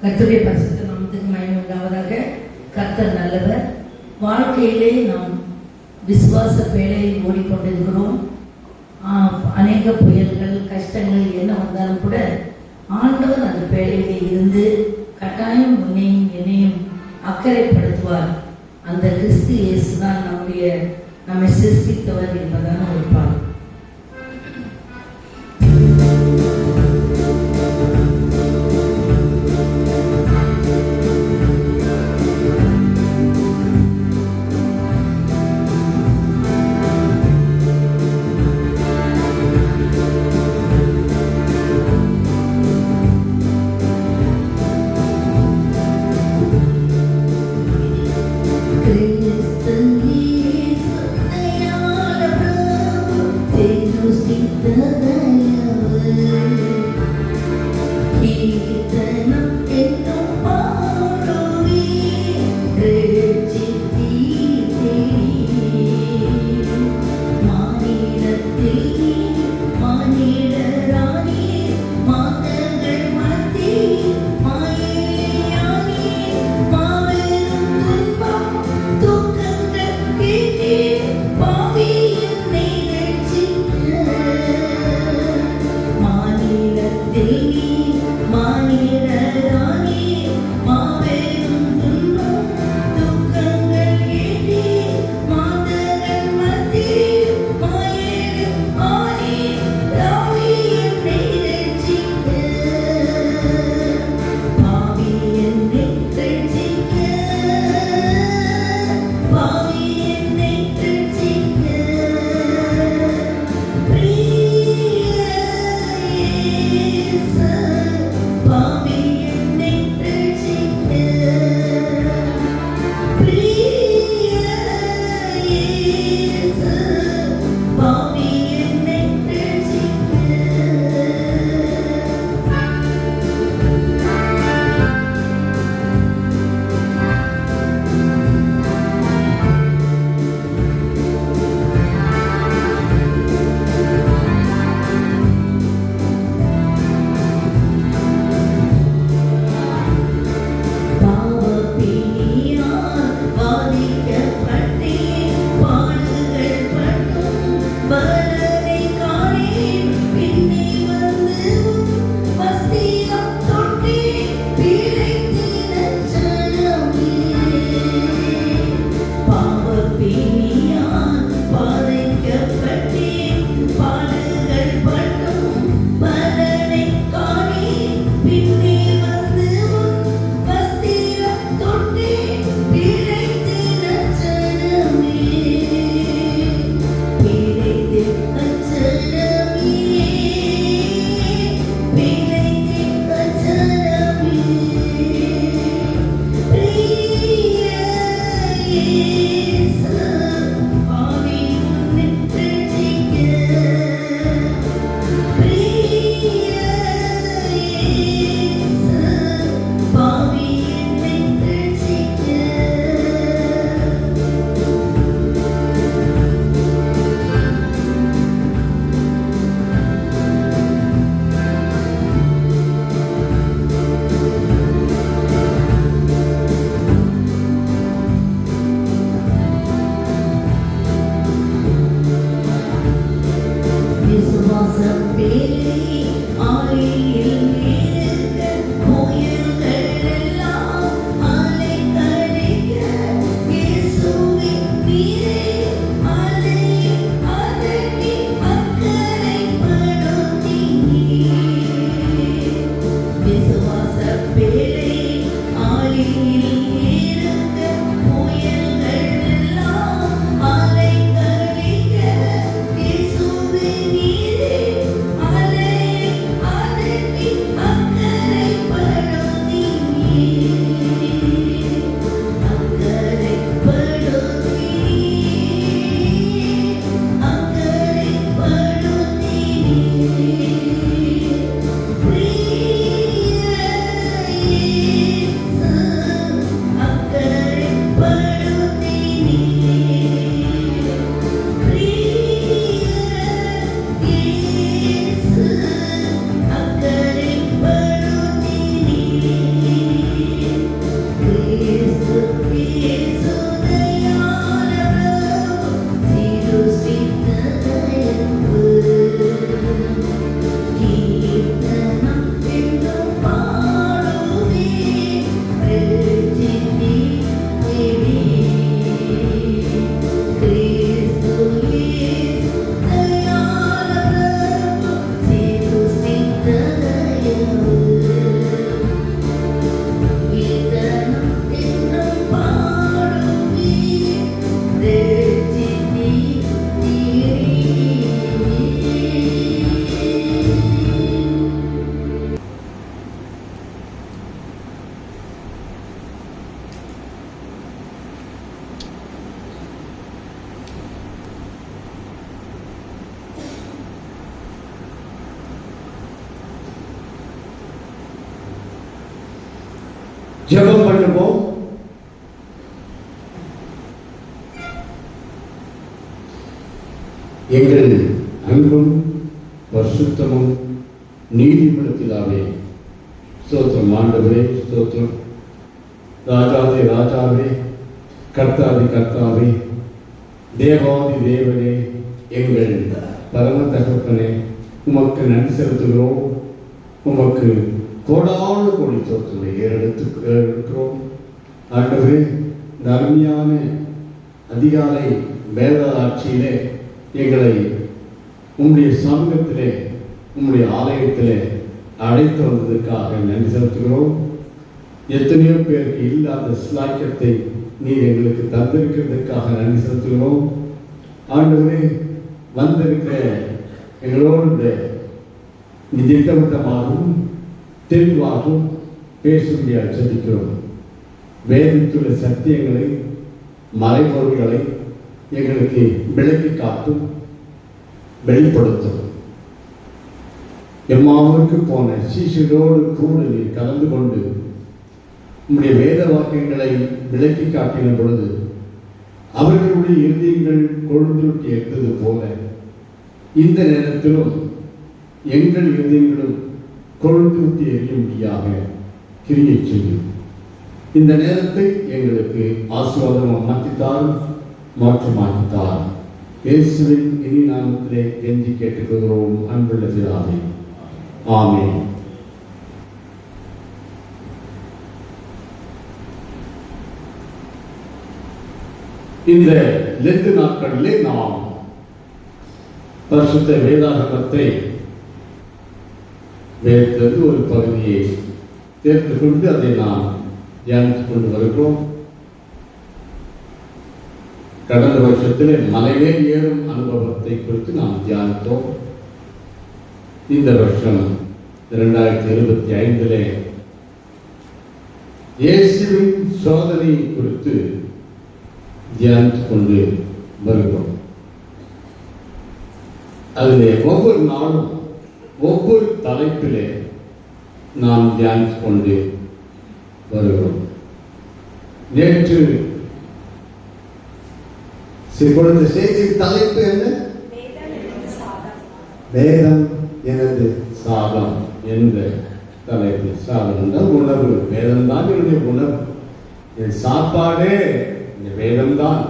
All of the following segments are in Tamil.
கர்த்தருடைய பரிசுத்த நாமத்துக்கு மகிமை உண்டாவதாக. கர்த்தர் நல்லவர். வாழ்க்கையிலே நாம் விசுவாச பேழையில் ஓடிக்கொண்டிருக்கிறோம். அநேக புயல்கள், கஷ்டங்கள் என்ன வந்தாலும் கூட ஆண்டவர் அந்த பேழையிலே இருந்து கட்டாயம் உன்னையும் என்னையும் அக்கறைப்படுத்துவார். அந்த கிறிஸ்து இயேசுதான் நம்மை சிருஷ்டித்தவர் என்பதான ஒரு பாடம். ஜெபம் பண்ணுவோம். எங்கள் அன்பும் பரிசுத்தமும் நீதிபடுத்தினாவே ஸ்தோத்திரம் ஆண்டவரே, ஸ்தோத்திரம் ராஜாவே ராஜாவே, கர்த்தாவே கர்த்தாவே, தேவாதி தேவனே, எங்கள் பரம தகப்பனே, உமக்கு நன்றி செலுத்துகிறோம். உமக்கு கோடான கோடி தோற்றங்களை ஏறெடுக்கிறோம். ஆண்டவரே, இந்த அருமையான அதிகாலை வேத ஆட்சியிலே எங்களை உம்முடைய சமூகத்திலே உம்முடைய ஆலயத்திலே அழைத்து வந்ததற்காக நன்றி செலுத்துகிறோம். எத்தனையோ பேருக்கு இல்லாத சிலாக்கியத்தை நீர் எங்களுக்கு தந்திருக்கிறதுக்காக நன்றி செலுத்துகிறோம். ஆண்டவரே, வந்திருக்கிற எங்களோடு திட்டவட்டமாகவும் தெளிவாகவும் பேசும்படியாக ஜெபிக்கிறோம். வேதத்துள்ள சத்தியங்களை மறைபொருள்களை எங்களுக்கு விளக்கி காட்டும், வெளிப்படுத்தும். எம்மாவுக்கு போன சீஷரோடு கூட நீர் கலந்து கொண்டு உம்முடைய வேத வாக்கியங்களை விளக்கி காட்டின பொழுது அவர்களுடைய இருதயங்கள் கொழுந்தூட்டி எடுத்தது போல இந்த நேரத்திலும் எங்கள் இருதயங்களும் கொழுந்தூட்டி எரியும்படியாக கிரியை செய்யும். இந்த நேரத்தை எங்களுக்கு ஆசீர்வாதம் மாற்றித்தாரும், மாற்றமாக்கித்தாரும். இயேசுவின் இனி நாமத்திலே கெஞ்சி கேட்டுக்கொள்கிறோம் அன்புள்ள பிதாவே, ஆமென். இந்த லெந்து நாட்களிலே நாம் பரிசுத்த வேதாகமத்தை வேறு ஒரு பகுதியை தேர்ந்து கொண்டு அதை நாம் தியானித்துக் கொண்டு வருகிறோம். கடந்த வருஷத்திலே மலையே ஏறும் அனுபவத்தை குறித்து நாம் தியானித்தோம். இந்த வருஷம் 2025 இயேசுவின் சோதனை குறித்து தியானித்துக் கொண்டு வருகிறோம். அதிலே ஒவ்வொரு நாளும் ஒவ்வொரு தலைப்பிலே நாம் தியானித்துக் கொண்டு வருகிறோம். நேற்று இப்பொழுது செய்தியின் தலைப்பு என்ன? வேதம் எனது சாதம் என்ற தலைப்பு. சாதம் என்றால் உணவு. வேதம் தான் என்னுடைய உணவு, என் சாப்பாடே இந்த வேதம் தான்.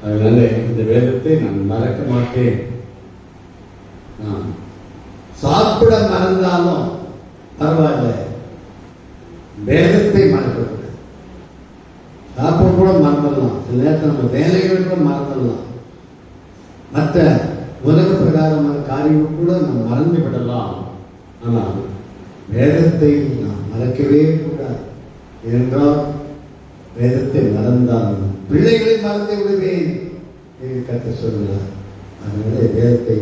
அதனால இந்த வேதத்தை நான் மறக்க மாட்டேன். நான் சாப்பிட மறந்தாலும் பரவாயில்ல, வேதத்தை மறக்க. சாப்பிட கூட மறந்துடலாம், சில நேரத்தில் நம்ம வேலைகள் கூட மறந்துடலாம், மற்ற உலக பிரகாரமான காரியங்கள் கூட நம்ம மறந்து விடலாம். ஆனால் வேதத்தை நாம் மறக்கவே கூடாது. ஏனென்றால் வேதத்தை மறந்தால் பிள்ளைகளை மறந்து விடுவேன் கர்த்தர் சொல்கிறார். அதனால வேதத்தை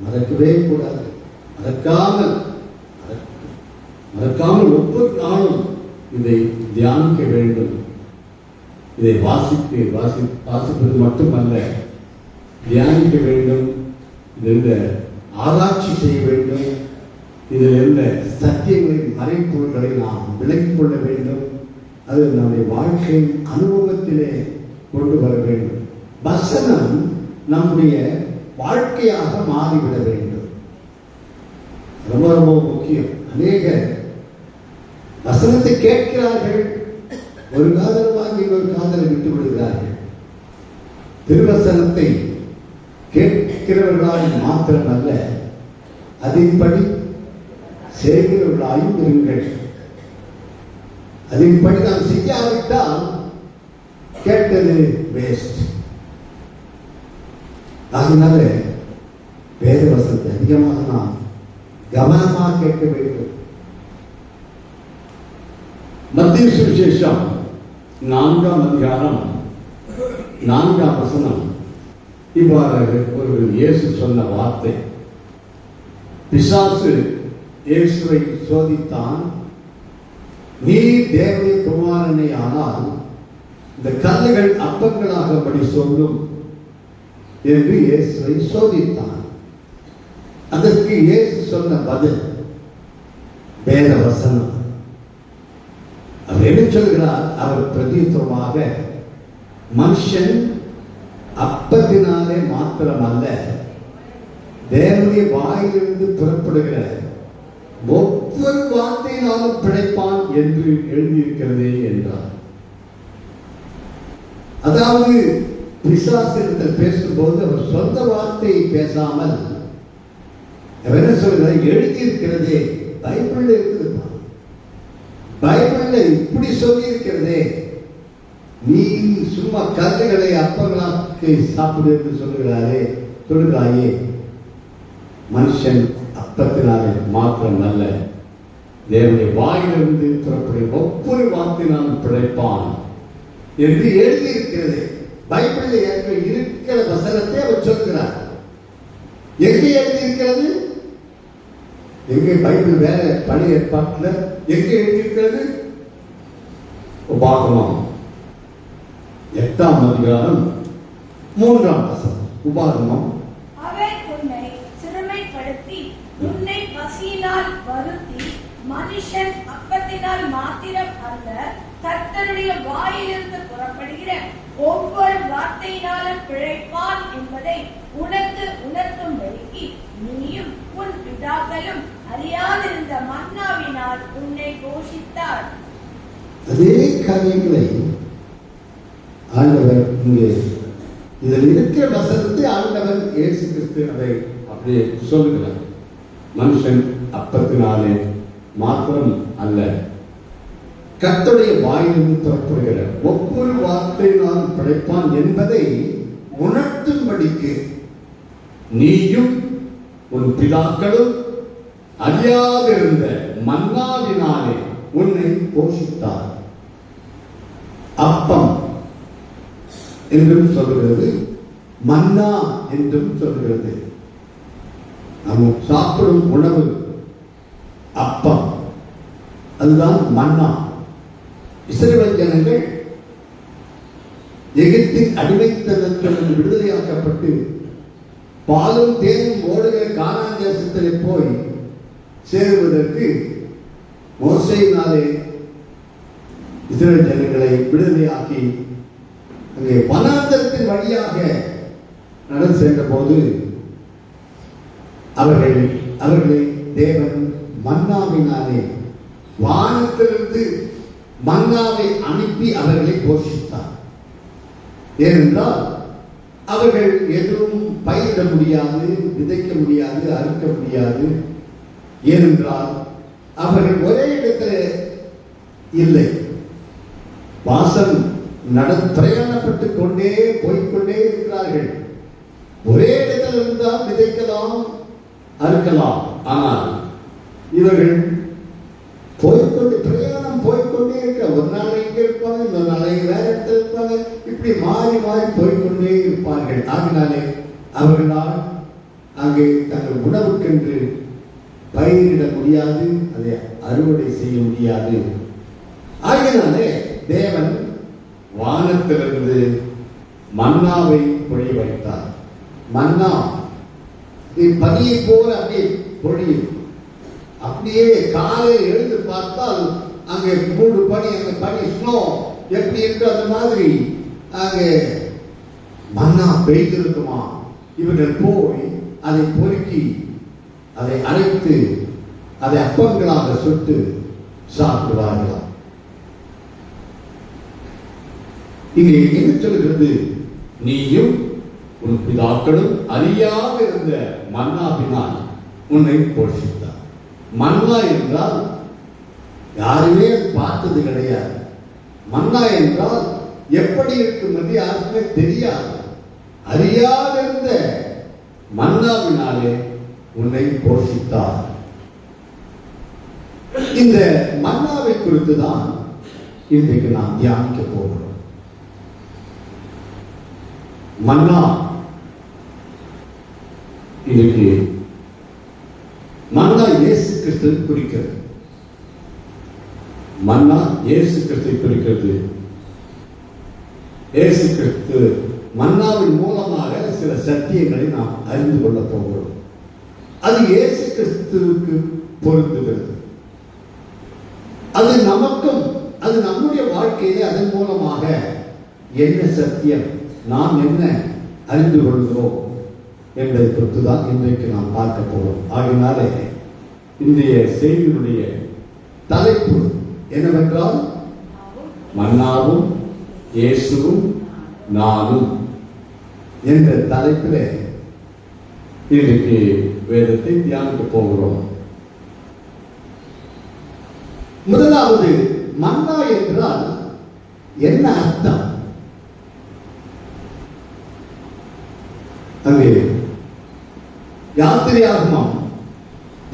மறக்கவே கூடாது. மறக்காமல் ஒவ்வொரு நாளும் இதை தியானிக்க வேண்டும். இதை வாசிப்பது மட்டுமல்ல, தியானிக்க வேண்டும். இதில் ஆராய்ச்சி செய்ய வேண்டும். இதில் இருந்த சத்தியங்களின் மறைப்பொருள்களை நாம் விளங்கிக் கொள்ள வேண்டும். அது நம்முடைய வாழ்க்கையின் அனுபவத்திலே கொண்டு வர வேண்டும். வசனம் நம்முடைய வாழ்க்கையாக மாறிவிட வேண்டும். ரொம்ப ரொம்ப முக்கியம். அநேக வசனத்தை கேட்கிறார்கள், ஒரு காதல் வாங்கி ஒரு காதலை விட்டு விடுகிறார்கள். திருவசனத்தை கேட்கிறவர்களால் மாத்திரமல்ல, அதன்படி செய்கிறவர்களாயும் இருங்கள். அதன்படி நாம் செய்யாவிட்டால் கேட்டது வேஸ்ட். அதனால வேத வசனத்தை அதிகமாக நாம் கவனமாக கேட்க வேண்டும். மத்திய சுவிசேஷம் 4ஆம் அதிகாரம் 4ஆம் வசனம் இவ்வாறு ஒரு இயேசு சொன்ன வார்த்தை. பிசாசு இயேசுவை சோதித்தான். நீ தேவனுடைய குமாரனே ஆனால் இந்த கல்லுகள் அப்பங்களாகபடி சொல்லும் என்று இயேசுவை சோதித்தான். அதற்கு இயேசு சொன்ன பதில் வேத வசனம். சொல்கிறார் அவர் பிரதியுத்தரமாக, மனுஷன் அப்பத்தினாலே மாத்திரமல்ல, தேவனுடைய வாயிலிருந்து புறப்படுகிற ஒவ்வொரு வார்த்தையினாலும் பிழைப்பான் என்று எழுதியிருக்கிறதே என்றார். அதாவது பிசாசிடத்தில் பேசும்போது அவர் சொந்த வார்த்தையை பேசாமல் அவர் என்ன சொல்கிறார், எழுதியிருக்கிறதே, பைபிள்ல இருக்குதுப்பா, பைபிள்ல இப்படி சொல்லி இருக்கிறதே, நீ சும்மா கல்லுகளை அப்பங்களாக்கி சாப்பிடு என்று சொல்லுகிறாயே. மனுஷன் அப்பத்தினாலே மாத்திரம் அல்ல, தேவனுடைய வாயிலிருந்து புறப்படும் ஒவ்வொரு வார்த்தையினாலும் பிழைப்பான் என்று எழுதியிருக்கிறது. பைபிள்ல இருக்கிற வசனத்தை அவர் சொல்கிறார். எங்கே எழுதியிருக்கிறது? எங்கே பைபிள் வேற பழைய ஏற்பாட்டில் எங்கே எழுதியிருக்கிறது? உபாகமம் 8ஆம் அதிகாரம் 3ஆம் வசனம். உபாகமம், அவர் உன்னை சிறுமைப்படுத்தி உன்னை பசியினால் வருத்தி, மனுஷன் அப்பத்தினால் மாத்திரம் அல்ல, கர்த்தருடைய வாயிலிருந்து புறப்படுகிற ஒவ்வொரு வார்த்தையினாலும் பிழைப்பான் என்பதை உனக்கு உணர்த்தும்படிக்கு நீயும் உன் பிதாக்களும் அறியாதிருந்த மன்னாவினால் உன்னை போஷித்தார். அதே காரியங்களை ஆண்டவர் இங்கே இதில் இருக்கிற வசனத்தை ஆண்டவர் இயேசு கிறிஸ்து அதை அப்படியே சொல்லுகிறார். மனுஷன் அப்பத்தினாலே மாத்திரம் அல்ல, கர்த்தருடைய வாயிலிருந்து புறப்படுகிற ஒவ்வொரு வார்த்தையினாலும் பிழைப்பான் என்பதை உணர்த்தும்படிக்கு நீயும் உன் பிதாக்களும் அறியாதிருந்த மன்னாவினாலே உன்னை போஷித்தார். அப்பம் என்றும் சொல்கிறது, மன்னா என்றும் சொல்கிறது. நாம் சாப்பிடும் உணவு அப்பம், அதுதான் மன்னா. இஸ்ரவேல் ஜனங்கள் எகிப்தின் அடிமைத்தனத்திலிருந்து விடுதலையாக்கப்பட்டு பாலும் தேனும் ஓடுகிற கானான் தேசத்திலே போய் சேருவதற்கு மோசேயினாலே இஸ்ரவேல் ஜனங்களை விடுதலையாக்கி அங்கே வனாந்தரத்தின் வழியாக நடந்து சென்ற போது அவர்களை தேவன் மன்னாவினாலே வானத்திலிருந்து மன்னாவை அனுப்பி அவர்களை போஷித்தார். ஏனென்றால் அவர்கள் எதுவும் பயிரிட முடியாது, விதைக்க முடியாது, அறுக்க முடியாது. ஏனென்றால் அவர்கள் ஒரே இடத்தில் இல்லை, வாசம் பிரயாணப்பட்டு கொண்டே போய்கொண்டே இருக்கிறார்கள். ஒரே இடத்தில் இருந்தால் விதைக்கலாம், அறுக்கலாம். ஆனால் இவர்கள் பிரயாணம் போய்கொண்டே இருக்க, ஒரு நாள் இங்க இருப்பாங்க, இன்னொரு நாள் வேற இடத்துல இருப்பாங்க, இப்படி மாறி மாறி போய்கொண்டே இருப்பார்கள். ஆகினாலே அவர்களால் அங்கே தங்கள் உணவுக்கென்று பயிரிட முடியாது, அதை அறுவடை செய்ய முடியாது. ஆகினாலே தேவன் வானத்திலிருந்து மன்னாவை பொழிய வைத்தார். மன்னா பனியை போல அப்படியே பொழியும். அப்படியே காலையில் எழுந்து பார்த்தால் அங்கே 3 பனி, அந்த பனி ஸ்னோ எப்படி இருக்கு அந்த மாதிரி அங்கே மன்னா பெய்திருக்குமா. இவர்கள் போய் அதை பொறுக்கி அதை அரைத்து அதை அப்பங்களாக சுட்டு சாப்பிடுவார்களாம். இங்கே என்ன சொல்கிறது? நீயும் உன் பிதாக்களும் அறியாதிருந்த மன்னாவினால் உன்னை போஷித்தார். மன்னா என்றால் யாருமே பார்த்தது கிடையாது. மன்னா என்றால் எப்படி இருக்கும் என்று யாருக்குமே தெரியாது. அறியாதிருந்த மன்னாவினாலே உன்னை போஷித்தார். இந்த மன்னாவை குறித்து தான் இன்றைக்கு நாம் தியானிக்க போகிறோம். மன்னா இதுக்கு மன்னா இயேசு கிறிஸ்து குறிக்கிறது. மன்னா இயேசு கிறிஸ்துவை குறிக்கிறது. இயேசு கிறிஸ்து மன்னாவின் மூலமாக சில சத்தியங்களை நாம் அறிந்து கொள்ள போகிறோம். அது இயேசு கிறிஸ்துவுக்கு பொருந்துகிறது. அது நமக்கும் அது நம்முடைய வாழ்க்கையிலே அதன் மூலமாக என்ன சத்தியம், நாம் என்ன அறிந்து கொள்கிறோம் என்பதை குறித்து தான் இன்றைக்கு நாம் பார்க்க போகிறோம். ஆகினாலே இன்றைய செய்தியினுடைய தலைப்பு என்னவென்றால், மன்னாவும் இயேசுவும் நானும் என்ற தலைப்பிலே இன்றைக்கு வேதத்தை தியானிக்க போகிறோம். முதலாவது, மன்னா என்றால் என்ன அர்த்தம்? அங்கே யாத்திரையாகமம்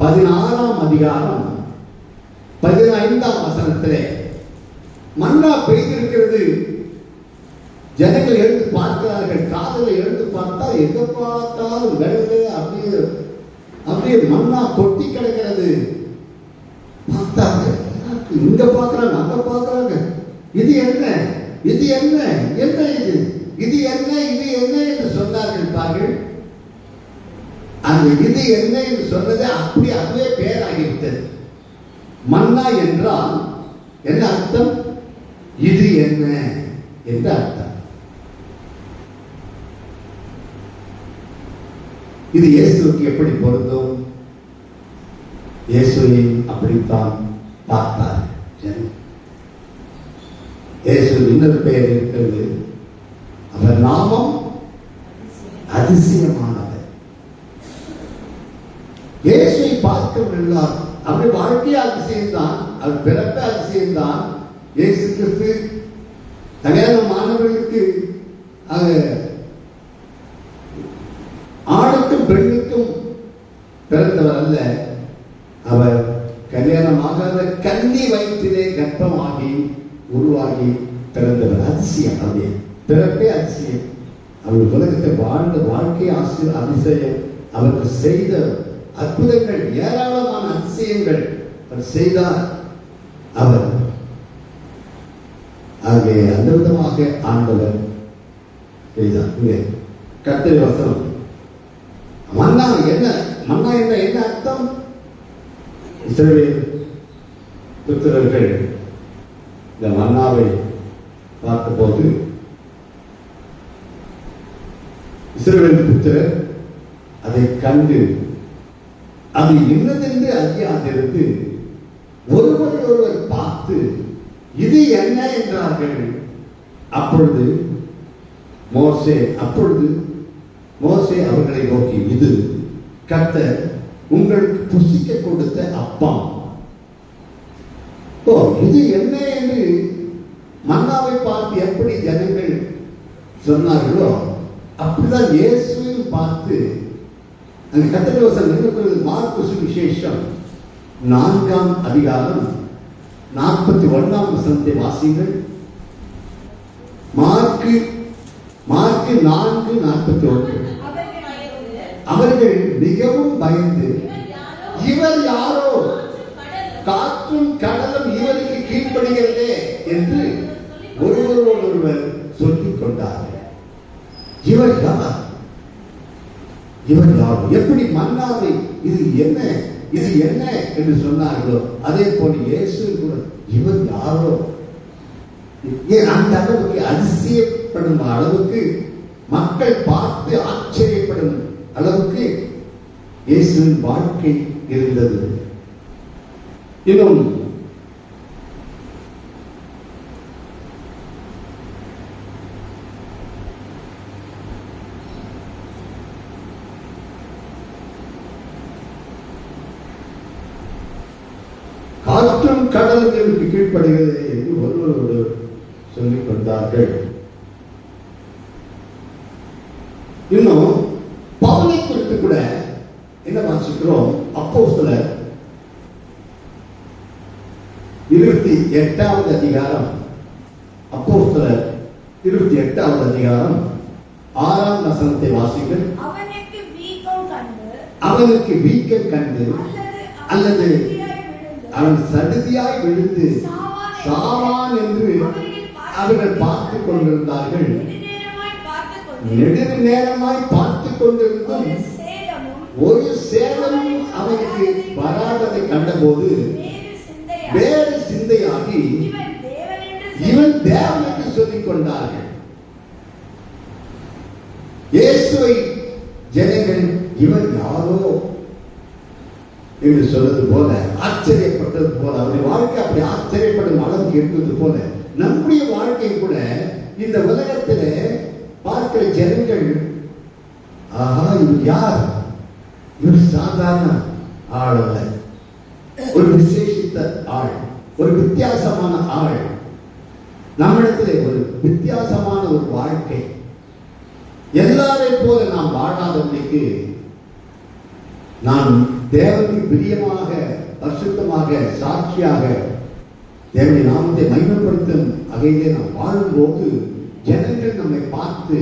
16ஆம் அதிகாரம் 15ஆம் வசனத்திலே மன்னா பெய்திருக்கிறது. ஜனங்கள் எழுந்து பார்க்கிறார்கள். காதலை எழுந்து பார்த்தால் எங்க பார்த்தாலும் வெள்ளை அப்படியே மன்னா கொட்டி கிடக்கிறது. பார்த்தாங்க, இங்க பார்க்கிறாங்க, அங்க பார்க்கிறாங்க. இது என்ன, இது என்ன, என்ன இது, இது என்ன, இது என்ன என்று சொன்னார்கள். பாருங்கள், அந்த இது என்ன என்று சொன்னது அப்படி அதுவே பெயராகிவிட்டது. மன்னா என்றால் என்ன அர்த்தம்? இது என்ன என்று அர்த்தம். இது இயேசுவுக்கு எப்படி பொருந்தும்? இயேசுவை அப்படித்தான் பார்த்தார். இயேசு இன்னொரு பெயர் இருக்கிறது. அவர் நாமம் அதிசயமானவர். இயேசுவை பார்க்கவில்லை. அவருடைய வாழ்க்கையே அதிசயம்தான், அவர் பிறப்பே அதிசயம்தான். இயேசு கிறிஸ்து கல்யாணமானவர்களுக்கு ஆணுக்கும் பெண்ணுக்கும் பிறந்தவர் அல்ல. அவர் கல்யாணமாகாத கன்னி வயிற்றிலே கர்ப்பமாகி உருவாகி பிறந்தவர். அதிசயம். அவருடைய பிறப்பே அதிசயம். அவர் உலகத்தை வாழ்ந்த வாழ்க்கை அதிசயம். அவருக்கு செய்த அற்புதங்கள், ஏராளமான அதிசயங்கள் அவர் செய்தார். அவர் ஆகிய அந்த விதமாக ஆண்டவர் செய்தார். இங்கே கர்த்தருடைய வசனம், மன்னா என்ன, மன்னா என்ன, என்ன அர்த்தம்? இஸ்ரவேல் புத்திரர்கள் இந்த மன்னாவை பார்த்தபோது இஸ்ரவேல் புத்திரர் அதை கண்டு அது என்னதென்று அறியாதிருந்து ஒருவரை ஒருவர் பார்த்து இது என்ன என்றார்கள். அப்பொழுது மோசே அவர்களை நோக்கி, இது கர்த்தர் உங்களுக்கு புசிக்க கொடுத்த அப்பம். இது என்ன என்று மன்னாவை பார்த்து எப்படி ஜனங்கள் சொன்னார்களோ அப்படிதான் இயேசுவையும் பார்த்து அந்த கர்த்தருடைய வசனம் என்ன சொல்றது? மார்க்கு சுவிசேஷம் 4ஆம் அதிகாரம் 41ஆம் வசனத்தை வாசிங்கள். மார்க்கு 4:41. அவர்கள் மிகவும் பயந்து, இவர் யாரோ, காற்றும் கடலும் இவருக்கு கீழ்ப்படுகிறதே என்று ஒருவரோடொருவர் சொல்லிக் கொண்டார்கள். இவர் யார், இவர் யாரோ, எப்படி மன்னாவை இது என்ன, இது என்ன என்று சொன்னார்களோ அதே போல இயேசு கூட இவர் யாரோ, அந்த அளவுக்கு அதிசயப்படும் அளவுக்கு, மக்கள் பார்த்து ஆச்சரியப்படும் அளவுக்கு இயேசுவின் வாழ்க்கை இருந்தது. இன்னும் காற்றும் கடலுக்கு கீழ்ப்படுகிறது என்று ஒருவரோடு சொல்லிக் கொண்டார்கள். இன்னும் பவுலை குறித்து கூட என்ன வாசிக்கிறோம்? அப்போஸ்தலர் 28வது அதிகாரம், அப்போஸ்தலர் 28வது அதிகாரம் 6ஆம் வசனத்தை வாசிங்கள். அவனுக்கு வீக்கம் கண்டு அல்லது அவன் சடுதியாய் விழுந்து சாவான் என்று அவர்கள் பார்த்துக் கொண்டிருந்தார்கள். நெடு நேரமாய் பார்த்துக் கொண்டிருந்தும் ஒரு சேதமும் அவனுக்கு வராததை கண்டபோது வேறு சிந்தையாகி இவன் தேவன் என்று சொல்லிக் கொண்டார்கள். இயேசுவை ஜனங்கள் இவர் யாரோ என்று சொன்னது போல, ஆச்சரியப்பட்டது போல, அவருடைய வாழ்க்கை அப்படி ஆச்சரியப்படும் அளவுக்கு இருந்தது போல நம்முடைய வாழ்க்கை கூட இந்த உலகத்திலே பார்க்கிற ஜனங்கள், ஆஹா இவர் யார், இவர் சாதாரண ஆள் அல்ல, ஒரு விசேஷித்த ஆள், ஒரு வித்தியாசமான ஆள், நம்மிடத்திலே ஒரு வித்தியாசமான ஒரு வாழ்க்கை, எல்லாரையும் போல நாம் வாழாதபடிக்கு நான் தேவனுக்கு பிரியமாக பரிசுத்தமாக சாட்சியாக தேவனுடைய நாமத்தை மகிமைப்படுத்தும் வகையிலே நாம் வாழும்போது ஜனங்கள் நம்மை பார்த்து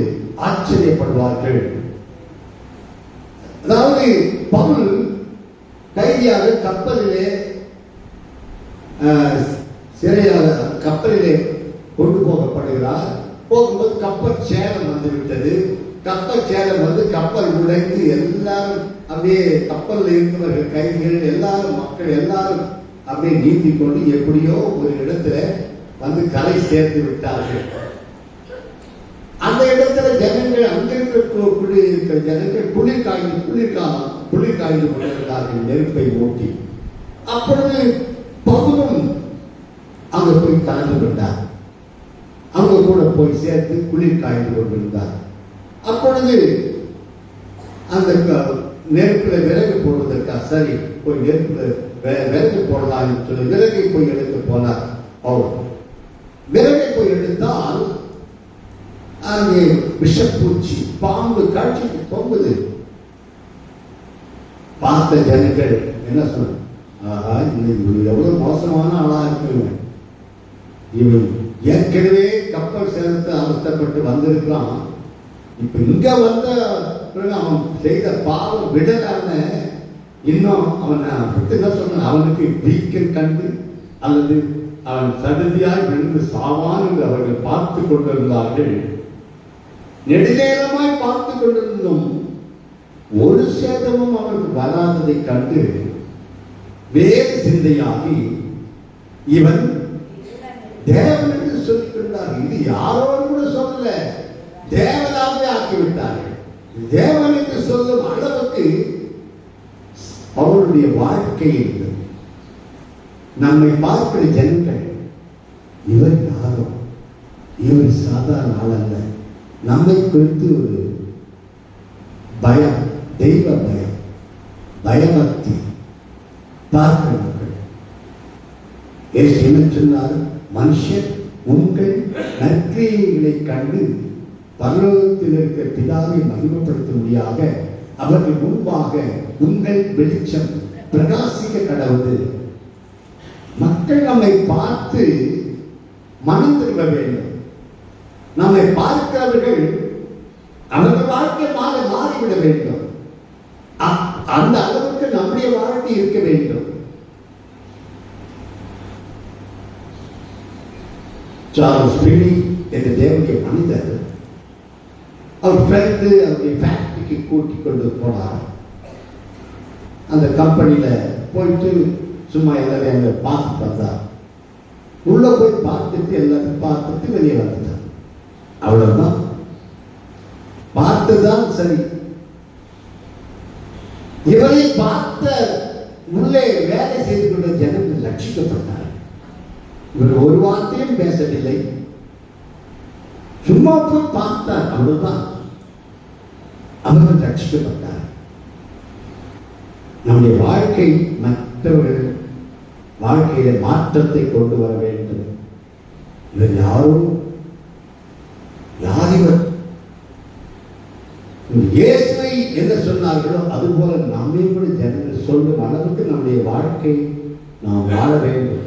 ஆச்சரியப்படுவார்கள். அதாவது பவுல் கைதியாக கப்பலிலே சிறையாக கப்பலிலே கொண்டு போகப்படுகிறார். போகும்போது கப்பல் சேதம் வந்து விட்டது. கப்பல் சேதம் வந்து கப்பல் உடைந்து எல்லாரும் அப்படியே கப்பலில் இருக்கிறவர்கள் கைதிகள் எல்லாரும் மக்கள் எல்லாரும் அப்படியே நீந்தி கொண்டு எப்படியோ ஒரு இடத்துல வந்து கரை சேர்த்து விட்டார்கள். அந்த இடத்துல ஜனங்கள் அங்கிருக்கிற ஜனங்கள் குளிர் காய்ந்து கொண்டிருந்தார்கள் நெருப்பை ஓட்டி. அப்பொழுது பவுலும் அங்க போய் கலந்து கொண்டார். அவங்க கூட போய் சேர்த்து குளிர் காய்ந்து கொண்டிருந்தார். அப்பொழுது அந்த நெருப்புல விறகு போடுவதற்காக சரி போய் நெருப்புல விறகு போடலாம் சொல்லி விறகை போய் எடுத்து போனார். அவர் விறகை போய் எடுத்தால் அங்கே விஷப்பூச்சி பாம்பு காட்சிக்கு தொங்குது. பார்த்த ஜனங்கள் என்ன சொன்ன, ஆஹா எவ்வளவு மோசமான ஆளா இருக்கு, இவன் ஏற்கனவே கப்பல் சேதத்தை அவஸ்தப்பட்டு வந்திருக்கிறான், இப்ப இங்க வந்த அவன் செய்த பாவம் விடலாம இன்னும் அவனை என்ன சொன்ன, அவனுக்கு வீக்கம் கண்டு அல்லது அவன் சடுதியாய் விழுந்து சாவான் என்று அவர்கள் பார்த்து கொண்டிருந்தார்கள். நெடுநேரமாய் பார்த்து கொண்டிருந்தும் ஒரு சேதமும் அவருக்கு வராததை கண்டு வேறு சிந்தையாகி இவன் தேவன் என்று சொல்லிக் கொண்டார். இது யாரோடு கூட சொல்லல, தேவனாகவே ஆக்கிவிட்டார்கள். தேவன் என்று சொல்லும் அளவுக்கு அவருடைய வாழ்க்கை இருந்தது. நம்மை பார்க்கிற ஜனங்கள் இவர் யாரோ, இவர் சாதாரண ஆள் அல்ல, நம்மை குறித்து ஒரு பயம், தெய்வ பயம், பயபக்தி பார்க்கிற மக்கள். என்ன சொன்னார், மனுஷன் உங்கள் நற்கிரியைகளை கண்டு பரலோகத்தில் இருக்கிற பிதாவை மகிமைப்படுத்தும்படியாக அவர்கள் முன்பாக உங்கள் வெளிச்சம் பிரகாசிக்க கடவுது. மக்கள் நம்மை பார்த்து மனம் திரும்ப வேண்டும். நம்மை பார்க்கிறவர்கள் அவர்கள் வாழ்க்கை மாறிவிட வேண்டும். அந்த அளவுக்கு நம்முடைய வாழ்க்கை இருக்க வேண்டும். சார்ல்ஸ் ஃபின்னி என்ற தேவனுடைய மனிதர் அவர் ஃப்ரெண்டு அவருடைய ஃபேக்டரிக்கு கூட்டிக் கொண்டு போனார். அந்த கம்பெனியில போயிட்டு சும்மா எல்லாரையும் அங்க பார்த்து வந்தார். உள்ள போய் பார்த்துட்டு எல்லாத்தையும் பார்த்துட்டு வெளியே வந்துட்டார். அவ்வளவுதான், பார்த்துதான் சரி. இவரை பார்த்த உள்ளே வேலை செய்து கொண்ட ஜனங்கள் ரட்சிக்கப்பட்டார். இவர் ஒரு வார்த்தையும் பேசவில்லை, சும்மா போய் பார்த்தார், அவ்வளவுதான். அவர்கள் ரட்சிக்கப்பட்டார். நம்முடைய வாழ்க்கை மற்றவர்கள் வாழ்க்கையில மாற்றத்தை கொண்டு வர வேண்டும். இவர் யாரும் யாரிவர் இயேசுவை என்ன சொன்னார்களோ அதுபோல நம்மை கூட ஜனங்கள் சொல்லும் அளவுக்கு நம்முடைய வாழ்க்கை நாம் வாழ வேண்டும்.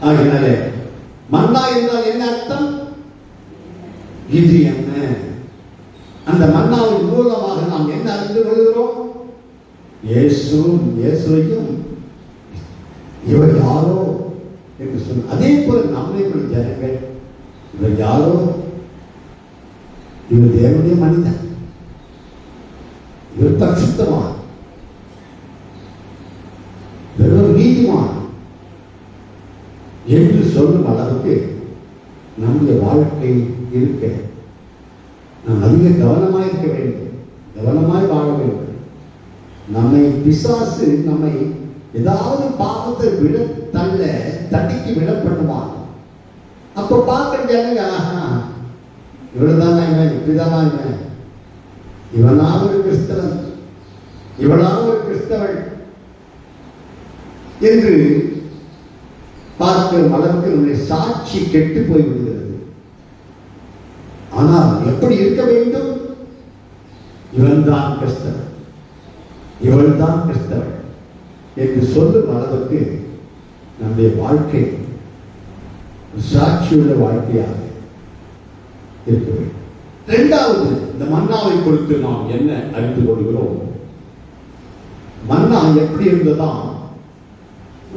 ஆகினாலே மன்னா என்றால் என்ன அர்த்தம்? இது என்ன? அந்த மன்னாவின் மூலமாக நாம் என்ன அறிந்து கொள்கிறோம்? இயேசுவையும் இவர் யாரோ என்று சொன்ன அதே போல நம்மை கூட ஜனங்கள் இவர் யாரோ, இவர் தேவனுடைய மனிதன், இவர் பரிசுத்தவான், இவர் நீதிமான், என்று சொல்லும் அளவுக்கு நம்முடைய வாழ்க்கை இருக்க நாம் அதிக கவனமாய் இருக்க வேண்டும், கவனமாய் வாழ வேண்டும். நம்மை பிசாசு நம்மை ஏதாவது பாவத்தை விட தட்டிக்கு விட பண்ணுவான். அப்ப பார்க்க ஜனங்க, இவ்வளவுதானா இவன், இப்படிதானா இவன், இவனா ஒரு கிறிஸ்தவன், இவளா ஒரு கிறிஸ்தவள் என்று பார்க்கிற அளவுக்கு நம்முடைய சாட்சி கெட்டு போய் விடுகிறது. ஆனால் எப்படி இருக்க வேண்டும்? இவன் தான் கிறிஸ்தவன், இவள் தான் கிறிஸ்தவன் என்று சொல்லும் அளவுக்கு நம்முடைய வாழ்க்கை சாட்சியுள்ள வாழ்க்கையாக இருக்க வேண்டும். இரண்டாவது, இந்த மன்னாவை குறித்து நாம் என்ன அறிந்து கொள்கிறோம்? மன்னா எப்படி இருந்ததா?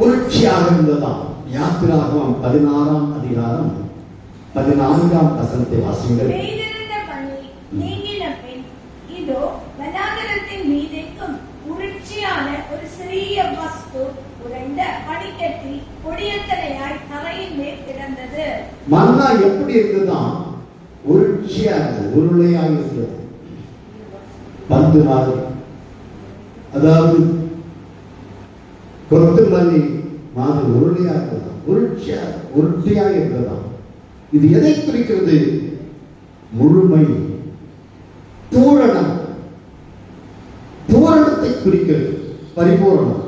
உணர்ச்சியாக இருந்ததா? யாத்திராகமம் 16ஆம் அதிகாரம் 14ஆம் வசனத்தை வாசியுங்கள். பெய்திருந்த பனி நீங்கின பின் இதோ வனாந்தரத்தின் மீதெங்கும் உருட்சியான ஒரு சிறிய வஸ்து உறைந்த பனிக்கட்டி பொடியத்தனையாய் தரையின் மேல் கிடந்தது. மன்னா எப்படி இருந்ததா? உருட்சியா இருந்தது, உருளையாக இருந்தது, பந்து மாதிரி, அதாவது கொத்துமல்லி மாதிரி உருளையா இருந்ததா, உருட்டியா இருந்ததா. இது எதை குறிக்கிறது? முழுமை, பூரணம், பூரணத்தை குறிக்கிறது, பரிபூரணம்.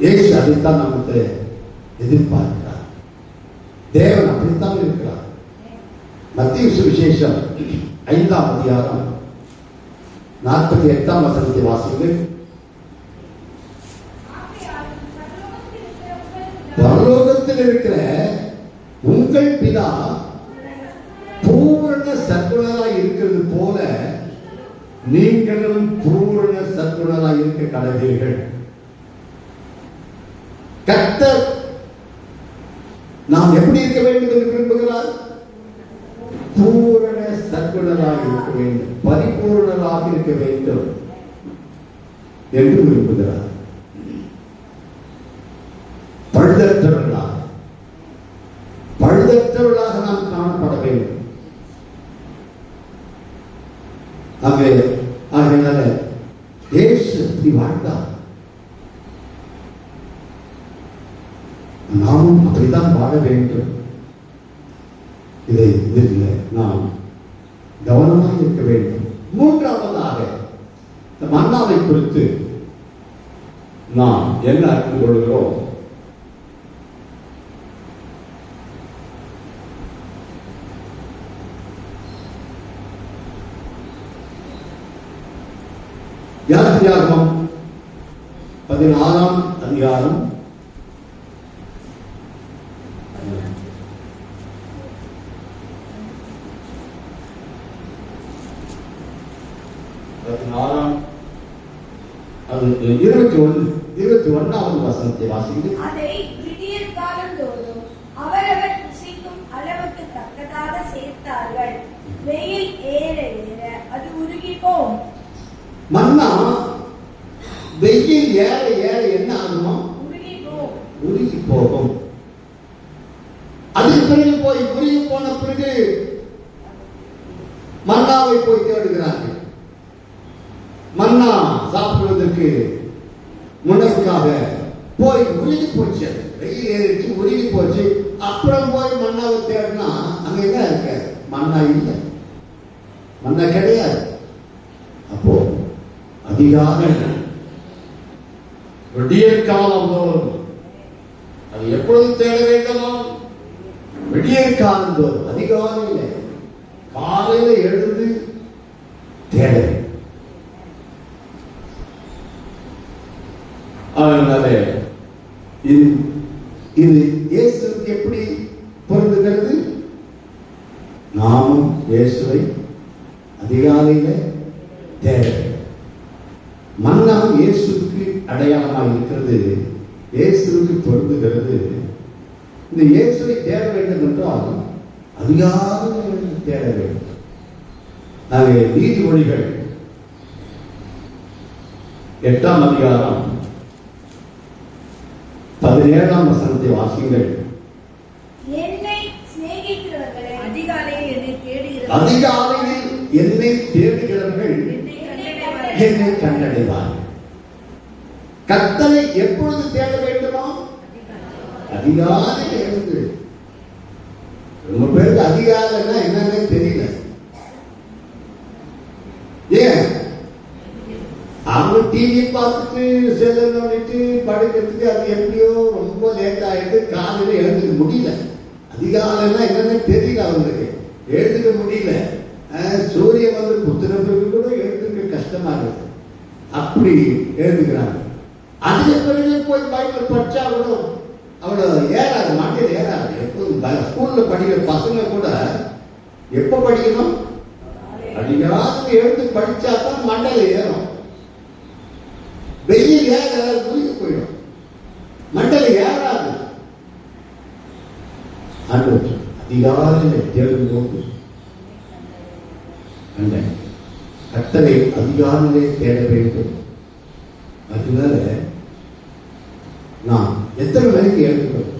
இயேசு அதைத்தான் நமக்கு எதிர்பார்க்கிறார். தேவன் அப்படித்தான் இருக்கிறார். மத்தேயு சுவிசேஷம் 5ஆம் அதிகாரம் 48ஆம் வசனத்தை வாசியுங்கள். பரலோகத்தில் இருக்கிற உங்கள் பிதா பூரண சத்குணராய் இருக்கிறது போல நீங்களும் பூரண சத்குணராய் இருக்க கடவீர்கள். கர்த்தர் நாம் எப்படி இருக்க வேண்டும் என்று விரும்புகிறார்? பூரண சத்குணராக இருக்க வேண்டும், பரிபூர்ணராக இருக்க வேண்டும் என்று விரும்புகிறார். பழுதற்றவர்களாக நாம் காணப்பட வேண்டும். ஆகையினால இயேசு இப்படி வாழ்ந்தார், நாமும் அப்படித்தான் வாழ வேண்டும். இதில் நாம் கவனமாக இருக்க வேண்டும். மூன்றாவதாக, இந்த மன்னாவை குறித்து நாம் என்ன அறிந்து கொள்கிறோம்? யாத்திராகமம் 16ஆம் அதிகாரம் 21ஆம் வசனத்தை வாசியுங்கள். அதை விடியற் காலந்தோறும் அவரவர் புசிக்கும் அளவுக்கு தக்கதாக சேர்த்தார்கள். வெயில் ஏற ஏற அது உருகி போம். மன்னா வெயில் ஏற ஏற என்ன ஆகுமா? உருகி போகும். அதுக்கு பிறகு போய் உருகி போன பிறகு மன்னாவை போய் தேடுகிறார்கள். மன்னா சாப்பிடுவதற்கு உணவுக்காக போய் உருகி போச்சு, வெயில் ஏறிச்சு, உருகி போச்சு. அப்புறம் போய் மன்னாவை தேடினா அங்க என்ன இருக்க? மன்னா இல்லை, மன்னா கிடையாது. அப்போ அதிகாலை விடியற் காலம் தோறும், அது எப்பொழுது தேட வேண்டுமா? விடியற் காலம் தோறும், அதிகாலையில, காலையில எழுந்து தேட வேண்டும். அதனால இது இயேசுக்கு எப்படி பொருந்துகிறது? நாமும் இயேசுவை அதிகாலையில தேட வேண்டும். மன்னா இயேசுக்கு அடையாளமாக இருக்கிறது, இயேசுக்கு பொருந்துகிறது. இந்த இயேசுவை தேட வேண்டும் என்றால் அதிகாலையில் தேட வேண்டும். நீதிமொழிகள் 8ஆம் அதிகாரம் 17ஆம் வசனத்தை வாசியுங்கள். என்னை சிநேகிக்கிறவர்களே, அதிகாலையில் என்னை தேடுகிறவர்கள் அதிகாலையில் என்னை தேடுகிறவர்கள் என்னை கண்டடைவார்கள். கர்த்தரை எப்பொழுது தேட வேண்டுமா? அதிகாலையில் எழுந்து. ரொம்ப பேருக்கு அதிகாலைன்னா என்னன்னு தெரியல. ஏன்? அவங்க டிவி பார்த்துட்டு செல்ல நோண்டிட்டு படுக்கிறதுக்கு அது எப்படியோ ரொம்ப லேட் ஆயிட்டு காலையில எழுந்துக்க முடியல. அதிகாலைன்னா என்னன்னு தெரியல, அவங்களுக்கு எழுந்துக்க முடியல. சூரியன் வந்து குத்துற பிறகு கூட எழுந்துக்க கஷ்டமா இருக்கு. அப்படி எழுதுக்கிறாங்க. அதுக்கு பிறகு போய் பைபிள் படிச்சா கூட அவ்வளோ ஏறாது, மண்டையில் ஏறாது. எப்போதும் ஸ்கூல்ல படிக்கிற பசங்க கூட எப்ப படிக்கணும்? அதிகாலையில் எழுந்து படிச்சா தான் மண்டையில ஏறும். வெயில் ஏற முடிஞ்சு போயிடும், மண்டல ஏறாது. அதிகாலையில் தேடும் போது கர்த்தரை அதிகாலையிலே தேட வேண்டும். அதனால நான் எத்தனை மணிக்கு எழுந்துக்கிறோம்?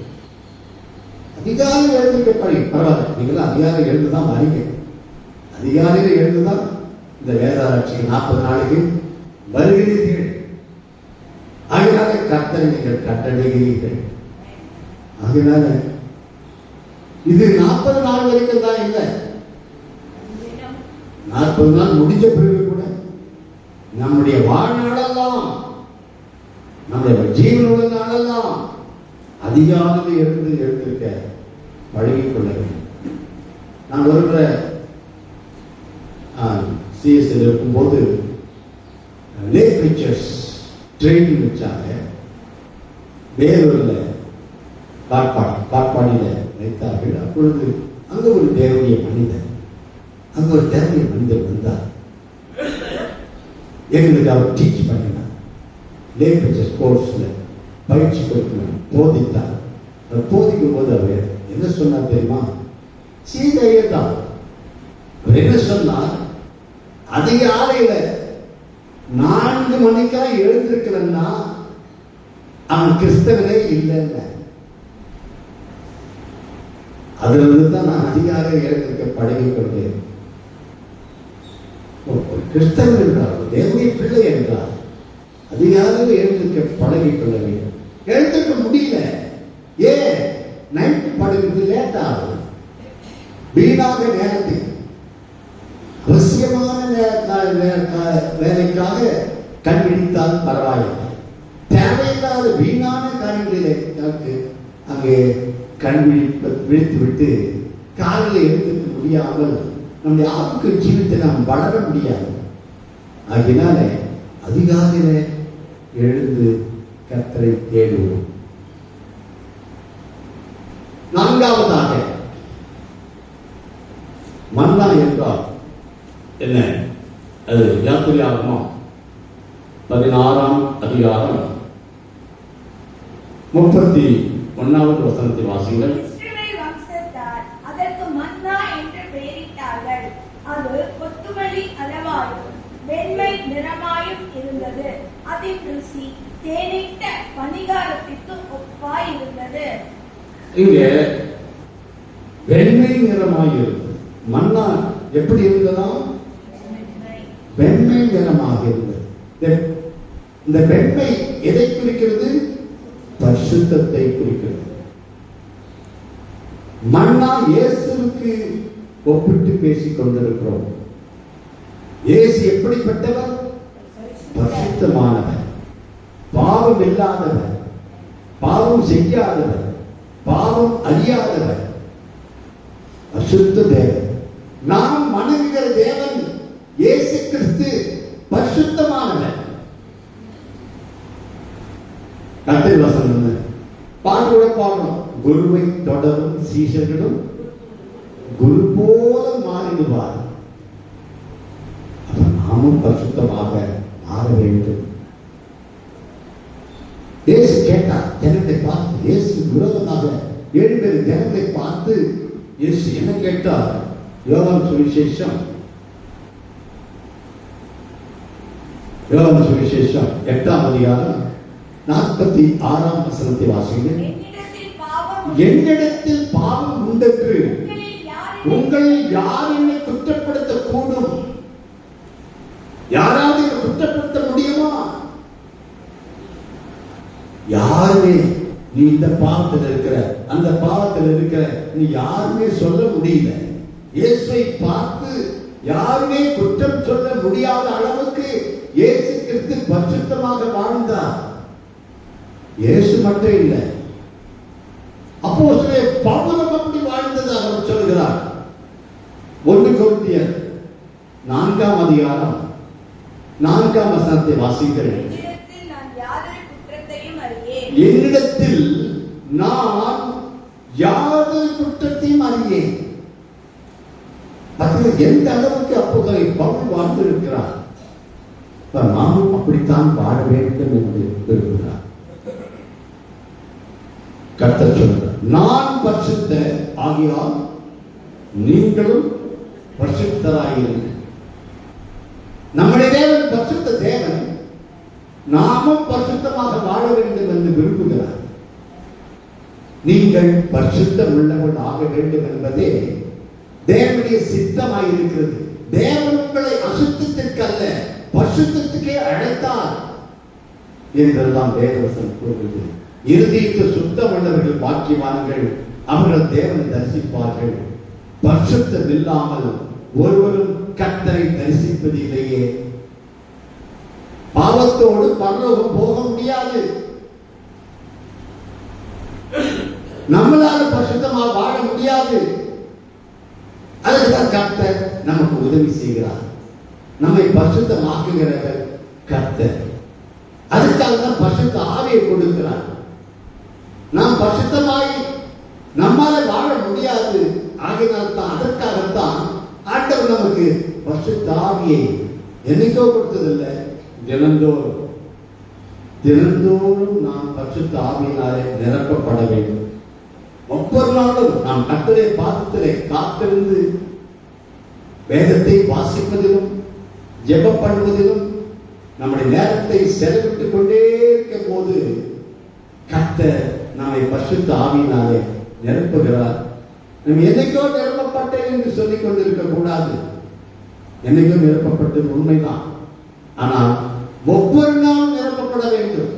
அதிகாலையில் எழுந்துக்க படி பரவாயில்ல. நீங்களும் அதிகாலை எழுந்துதான் வரீங்க. அதிகாலையில் எழுந்துதான் இந்த வேதாராட்சிக்கு 40 நாளைக்கு வருகிறீர்கள். அதனால கர்த்தரை நீங்கள் கட்டளைகிறீர்கள். அதனால இது 40 நாள் வரைக்கும் தான் இல்லை. 40 நாள் முடிஞ்ச பிறகு கூட நம்முடைய வாழ்நாளெல்லாம், நம்முடைய ஜீவனோட நாளெல்லாம் அதிகாலையில் எழுந்திருக்க பழகிக் கொள்ள வேண்டும். நான் ஒரு சிஎஸ்எல் இருக்கும்போது லேக் பிக்சர்ஸ் ட்ரெயினிங் வச்சாங்க. வேலூர்ல காட்பாடியில வைத்தார்கள். அப்பொழுது அங்க ஒரு தேவனிய மனிதர் வந்தார். எங்களுக்கு அவர் டீச் பண்ணினார். லேக் பிக்சர்ஸ் கோர்ஸ்ல பயிற்சி கொடுக்கணும், போதித்தார். அவர் போதிக்கும் போது அவர் என்ன சொன்னார் தெரியுமா? சீதையே தான். அவர் என்ன சொன்னார்? அதிகாலையில 4 மணிக்கா எழுந்திருக்கலன்னா அவன் கிறிஸ்தவனே இல்லைன்னு. அதுல இருந்துதான் நான் அதிகாலை எழுந்திருக்க பழகிக் கொண்டேன். கிறிஸ்தவன் என்றார், தேவனுடைய பிள்ளை என்றார், அதிகாலையில் எழுந்திருக்க பழகிக் கொள்ள வேண்டும். எழுந்திருக்க முடியல. ஏன்? நைட்டு படுகிறது லேட் ஆகும். வீணாக நேரத்தில் அவசியமான வேலைக்காக கண்பிடித்தால் பரவாயில்லை. தேவையில்லாத வீணான காரியங்களிலே அங்கே விழித்து விட்டு காலையில் எழுந்திருக்க முடியாமல் நம்முடைய ஆத்மீக ஜீவித்தை நாம் வளர முடியாது. ஆகினால அதிகாலையில எழுந்து கர்த்தரை தேடுவோம். 4வதாக மன்னா என்றால் என்ன? அது யாத்திரையாகமம் 16ஆம் அதிகாரம் 31வது வசனத்தை வாசிங்கள். இஸ்ரவேல் வம்சத்தார் அதற்கு மன்னா என்று பெயரிட்டார்கள். அது கொத்துமல்லி அளவாயும் வெண்மை நிறமாயும் இருந்தது. அதின் ருசி தேனிட்ட பனிகாரத்திற்கு ஒப்பாய் இருந்தது. இங்கே வெண்மை நிறமாய் இருந்தது. மன்னா எப்படி இருந்ததா? வெண்மை நிறமாக இருந்தது. இந்த வெண்மை எதை குறிக்கிறது? பரிசுத்தத்தை குறிக்கிறது. மன்னா இயேசுவுக்கு ஒப்பிட்டு பேசிக் கொண்டிருக்கிறோம். இயேசு எப்படிப்பட்டவர்? பரிசுத்தமானவர், பாவம் இல்லாதவர், பாவம் செய்யாதவர், பாவம் அறியாதவர், பரிசுத்த தேவன். நாம் வணங்குகிற தேவன் இயேசு கிறிஸ்து பரிசுத்தமானவர். கர்த்தர் வசனம் பாட்டோட பாடணும். குருவை தொடரும் சீஷர்களும் குரு போல மாறிடுவார். நாமும் பரிசுத்தமாக மாற வேண்டும். இயேசு கேட்டார் ஜனத்தை பார்த்து. இயேசு விரோதமாக 7 பேர் ஜனங்களை பார்த்து இயேசு என்ன கேட்டார்? யோவான் சுவிசேஷம் 8ஆம் அதிகாரம் 46ஆம் வசனத்தை வாசிங்க. என்னிடத்தில் பாவம் உண்டென்று உங்களில் யார் என்னை குற்றப்படுத்த கூடும்? யாராவது என்னை குற்றப்படுத்த முடியுமா? யாருமே நீ இந்த பாவத்தில் இருக்கிற, அந்த பாவத்தில் இருக்கிற, நீ யாருமே சொல்ல முடியல. இயேசுவை பார்த்து யாருமே குற்றம் சொல்ல முடியாத அளவுக்கு இயேசு கிறிஸ்து பரிசுத்தமாக வாழ்ந்தார். இயேசு மட்டும் இல்லை, அப்போஸ்தலர் பவுலும் அப்படி வாழ்ந்ததாக அவர் சொல்கிறார். 1 கொரிந்தியர் 4ஆம் அதிகாரம் 4ஆம் வசனத்தை வாசிக்கிறேன். என்னிடத்தில் நான் யாதொரு குற்றத்தையும் அறியேன். எந்த அளவுக்கு அப்போஸ்தலர் பவுல் வாழ்ந்திருக்கிறார். நாமும் அப்படித்தான் வாழ வேண்டும் என்று விரும்புகிறார். கர்த்தர் சொல்கிறார், நான் பரிசுத்த ஆகியால் நீங்களும் பரிசுத்தராயிருங்கள். நம்முடைய தேவன் பரிசுத்த தேவன், நாமும் பரிசுத்தமாக வாழ வேண்டும் என்று விரும்புகிறார். நீங்கள் பரிசுத்தம் உள்ளவர்கள் ஆக வேண்டும் என்பதே தேவனுடைய சித்தமாயிருக்கிறது. தேவன் உங்களை அசுத்தத்திற்கு அல்ல, பரிசுத்தத்துக்கே அழைத்தார் என்றெல்லாம் வேதவசனம் கூறுகிறது. இறுதிக்கு சுத்தம் உள்ளவர்கள் பாக்கியவான்கள், அவர்கள் தேவனை தரிசிப்பார்கள். பரிசுத்தம் இல்லாமல் ஒருவரும் கர்த்தரை தரிசிப்பதில்லையே. பாவத்தோடு பரலோகம் போக முடியாது. நம்மளால பரிசுத்தமாக வாழ முடியாது. அதுக்குதான் கர்த்தர் நமக்கு உதவி செய்கிறார். நம்மை பரிசுத்தமாக்குகிறவர் கர்த்தர். அதுக்காக தான் பரிசுத்த ஆவியை கொடுக்கிறார். நாம் பரிசுத்தமாய் நம்மால வாழ முடியாது. ஆகினால் தான், அதற்காகத்தான் ஆண்டவர் நமக்கு பரிசுத்த ஆவியை என்னைக்கோ கொடுத்ததில்லை, தினந்தோறும் நாம் பரிசுத்த ஆவியினாலே நிரப்பப்பட வேண்டும். ஒவ்வொரு நாளும் நாம் கர்த்தருடைய பாதத்திலே காத்திருந்து வேதத்தை வாசிப்பதிலும் ஜெபம் பண்ணுவதிலும் நம்முடைய நேரத்தை செலவிட்டுக் கொண்டே இருக்கும் போது கர்த்தர் நம்மை பரிசுத்த ஆவியினாலே நிரப்புகிறார். நம்ம என்னைக்கோ நிரப்பப்பட்டேன் என்று சொல்லிக் கொண்டிருக்க கூடாது. என்னைக்கோ நிரப்பப்பட்டது உண்மைதான். ஆனால் ஒவ்வொரு நாளும் நிரப்பப்பட வேண்டும்.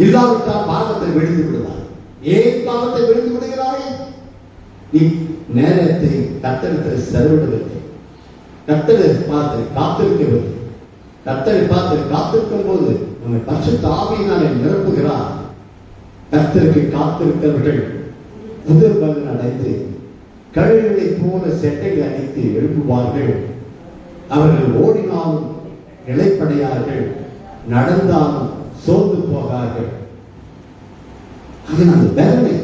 இல்லாவிட்டால் பாவத்தை விழுந்து விடுவார். ஏன் பாவத்தை விழுந்து விடுகிறாய்? நீ நேரத்தை கர்த்தரிடத்தில் செலவிடவில்லை. கர்த்தரை பார்த்து காத்திருக்கவில்லை. கர்த்தரை பார்த்து காத்திருக்கும் போது நம்மை பரிசுத்த ஆவியினாலே நிரப்புகிறார். கர்த்தருக்கு காத்திருக்கிறவர்கள் புதிர் பலன் அடைந்து கழுகுகளை போல செட்டைகள் அடித்து எழுப்புவார்கள். அவர்கள் ஓடினாலும் இளைப்படையார்கள், நடந்தாலும் சோர்ந்து போகார்கள். அதன் அந்த பலனை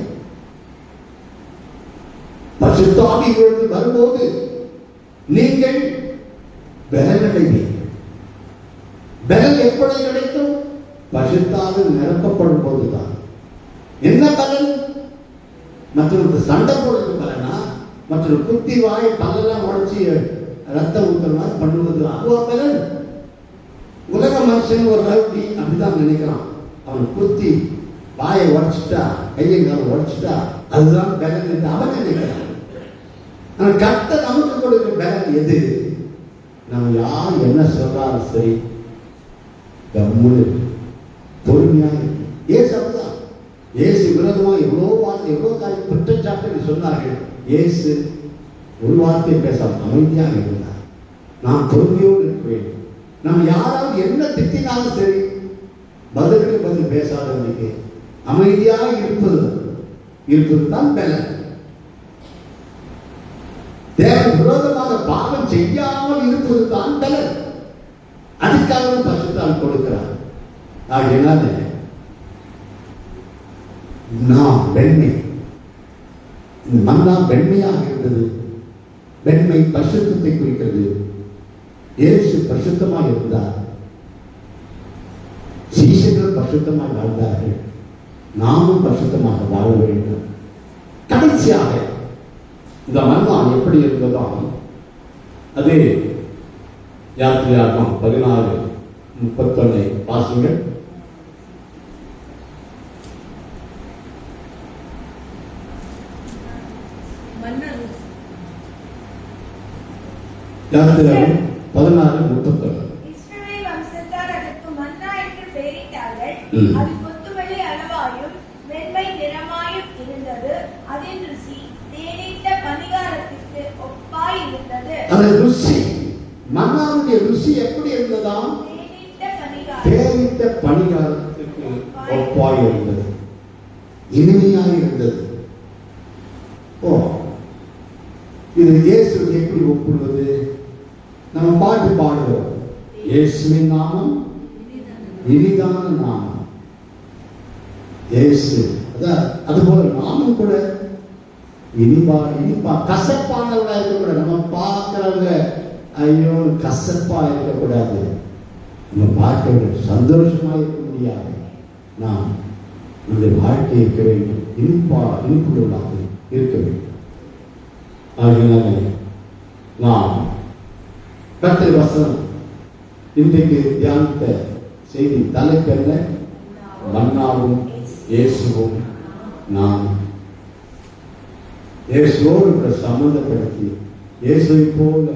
பரிசுத்த ஆவியிலிருந்து வரும்போது நீங்கள் பலனடைவீர்கள். பலன் எப்பொழுது கிடைக்கும்? பரிசுத்த ஆவி நிரப்பப்படும் போதுதான். என்ன பலன்? மற்றொரு சண்டை போடுறது பலனா? மற்றொரு குத்தி வாயை பல்லெல்லாம் உடைச்சி ரத்தம் ஊத்துறதா பண்ணுவது அதுவா பலன்? உலக மனுஷன் ஒரு ரவுடி அப்படிதான் நினைக்கிறான். அவன் குத்தி வாயை உடைச்சிட்டா, கையங்கால உடைச்சிட்டா அதுதான் பலன் என்று அவன் நினைக்கிறான். ஆனால் கர்த்தர் நமக்கு கொடுக்கிற பலன் எது? நம்ம யார் என்ன சொல்றாலும் சரி, கம்முனு பொறுமையாக ஏசு அப்படிதான். இயேசு விரோதமா எவ்வளோ வார்த்தை, எவ்வளோ காரியம் குற்றச்சாட்டு சொன்னார்கள். இயேசு ஒரு வார்த்தை பேசாம அமைதியாக இருந்தார். நான் பொறுமையோடு இருப்பேன். நம்ம யாராவது என்ன திட்டினாலும் சரி, பதிலுக்கு பதில் பேசாதவனுக்கு அமைதியாக இருப்பது தான் பலன். தேவன் விரோதமாக பாவம் செய்யாமல் இருப்பது தான் பலன். அதுக்காக பரிசுத்தான் கொடுக்கிறார். ஆகையினால நாம் வெண்மை, இந்த மன்னா வெண்மையாக இருந்தது. வெண்மை பரிசுத்தத்தை குறிக்கிறது. இயேசு பரிசுத்தமாக இருந்தார். சீஷர்கள் பரிசுத்தமாக வாழ்ந்தார்கள். நாமும் பரிசுத்தமாக வாழ வேண்டும். கடைசியாக இந்த மன்னா எப்படி இருந்ததோ அதே யாத்திரையாகமம் 16:31 வாசிங்கள். யாத்திராகமம் 16:31. இஸ்ரவேல் வம்சத்தார் அதற்கு மன்னா என்று பெயரிட்டார்கள். ம். அது கொத்துமல்லி அளவாயும் வெண்மை நிறமாயும் இருந்தது. அதன் ருசி தேனிட்ட பணிகாரத்திற்கு ஒப்பாய் இருந்தது. அந்த ருசி, மன்னாவுடைய ருசி எப்படி இருந்ததாம்? தேனிட்ட பணிகாரம், தேனிட்ட பணிகாரத்துக்கு ஒப்பாய் இருந்தது, இனிமையாய் இருந்தது. ஓ, இது இயேசு எப்படி ஒப்புடுவது? நம்ம பாட்டு பாடுறோம், இயேசுவின் நாமம் இனிதான நாமம். இயேசு அதுபோல நாமும் கூட இனிப்பா கசப்பானவங்களா இருக்கக்கூடாது. நம்ம பார்க்கிறவங்க ஐயோ கசப்பா இருக்கக்கூடாது. நம்ம பார்க்க சந்தோஷமா இருக்க முடியாது. நாம் இந்த வாழ்க்கை இருக்க வேண்டும், இனிப்புள்ளவர்களாக இருக்க வேண்டும். அதனால நாம் கர்த்தர் வசனம் இன்றைக்கு தியானித்த செய்தி தலைப்பென்ன? மன்னாவும் இயேசுவும் நாம். இயேசுவோடு கூட சம்பந்தப்படுத்தி இயேசுவை போல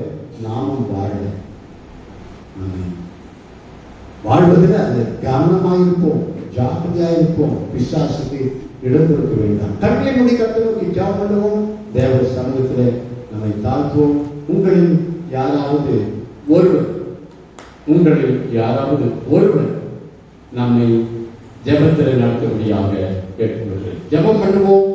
நாமும் வாழ வாழ்வதில் அது கவனமாயிருப்போம், ஜாக்கிரதையாயிருப்போம். பிசாசுக்கு இடம் கொடுக்க வேண்டாம். கண்களை மூடி கர்த்தரை நோக்கி ஜெபம் பண்ணுவோம். தேவ சமூகத்தில் நம்மை தாழ்த்துவோம். உங்களில் யாராவது ஒருவர் நம்மை ஜெபத்தில் நடத்தும்படியாக கேட்டுக்கொள்கிறேன். ஜெபம் பண்ணுவோம்.